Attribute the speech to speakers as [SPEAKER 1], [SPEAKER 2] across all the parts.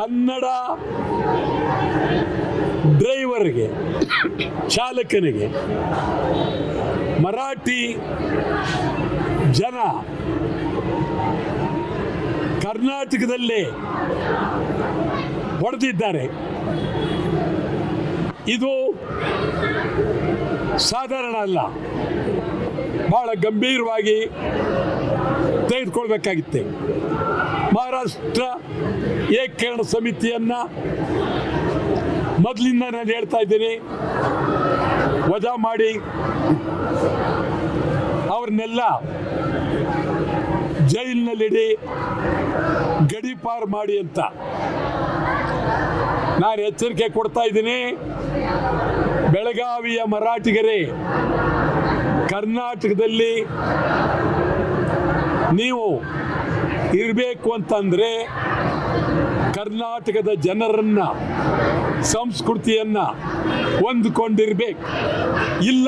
[SPEAKER 1] ಕನ್ನಡ ಡ್ರೈವರ್ಗೆ, ಚಾಲಕನಿಗೆ ಮರಾಠಿ ಜನ ಕರ್ನಾಟಕದಲ್ಲೇ ಹೊಡೆದಿದ್ದಾರೆ. ಇದು ಸಾಧಾರಣ ಅಲ್ಲ, ಬಹಳ ಗಂಭೀರವಾಗಿ ತೆಗೆದುಕೊಳ್ಬೇಕಾಗಿತ್ತೆ. ಮಹಾರಾಷ್ಟ್ರ ಏಕೀಕರಣ ಸಮಿತಿಯನ್ನು ಮೊದಲಿಂದ ನಾನು ಹೇಳ್ತಾ ಇದ್ದೀನಿ, ವಜಾ ಮಾಡಿ ಅವ್ರನ್ನೆಲ್ಲ ಜೈಲಿನಲ್ಲಿಡಿ, ಗಡೀಪಾರು ಮಾಡಿ ಅಂತ ನಾನು ಎಚ್ಚರಿಕೆ ಕೊಡ್ತಾ ಇದ್ದೀನಿ. ಬೆಳಗಾವಿಯ ಮರಾಠಿಗರೇ, ಕರ್ನಾಟಕದಲ್ಲಿ ನೀವು ಇರಬೇಕು ಅಂತಂದರೆ ಕರ್ನಾಟಕದ ಜನರನ್ನು, ಸಂಸ್ಕೃತಿಯನ್ನು ಹೊಂದಿಕೊಂಡಿರ್ಬೇಕು. ಇಲ್ಲ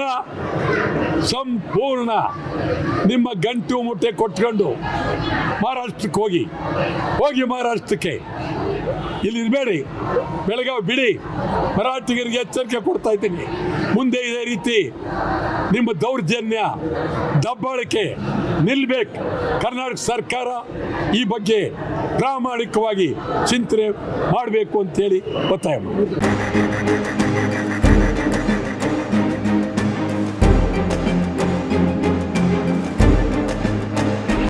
[SPEAKER 1] ಸಂಪೂರ್ಣ ನಿಮ್ಮ ಗಂಟು ಮುಟ್ಟೆ ಕೊಟ್ಕೊಂಡು ಮಹಾರಾಷ್ಟ್ರಕ್ಕೆ ಹೋಗಿ ಮಹಾರಾಷ್ಟ್ರಕ್ಕೆ, ಇಲ್ಲಿ ಇರಬೇಡಿ, ಬೆಳಗಾವಿ ಬಿಡಿ. ಮರಾಠಿಗರಿಗೆ ಎಚ್ಚರಿಕೆ ಕೊಡ್ತಾ ಇದ್ದೀನಿ, ಮುಂದೆ ಇದೇ ರೀತಿ ನಿಮ್ಮ ದೌರ್ಜನ್ಯ, ದಬ್ಬಾಳಿಕೆ ನಿಲ್ಲಬೇಕು. ಕರ್ನಾಟಕ ಸರ್ಕಾರ ಈ ಬಗ್ಗೆ ಪ್ರಾಮಾಣಿಕವಾಗಿ ಚಿಂತನೆ ಮಾಡಬೇಕು ಅಂತೇಳಿ ಒತ್ತಾಯ ಮಾಡಿ.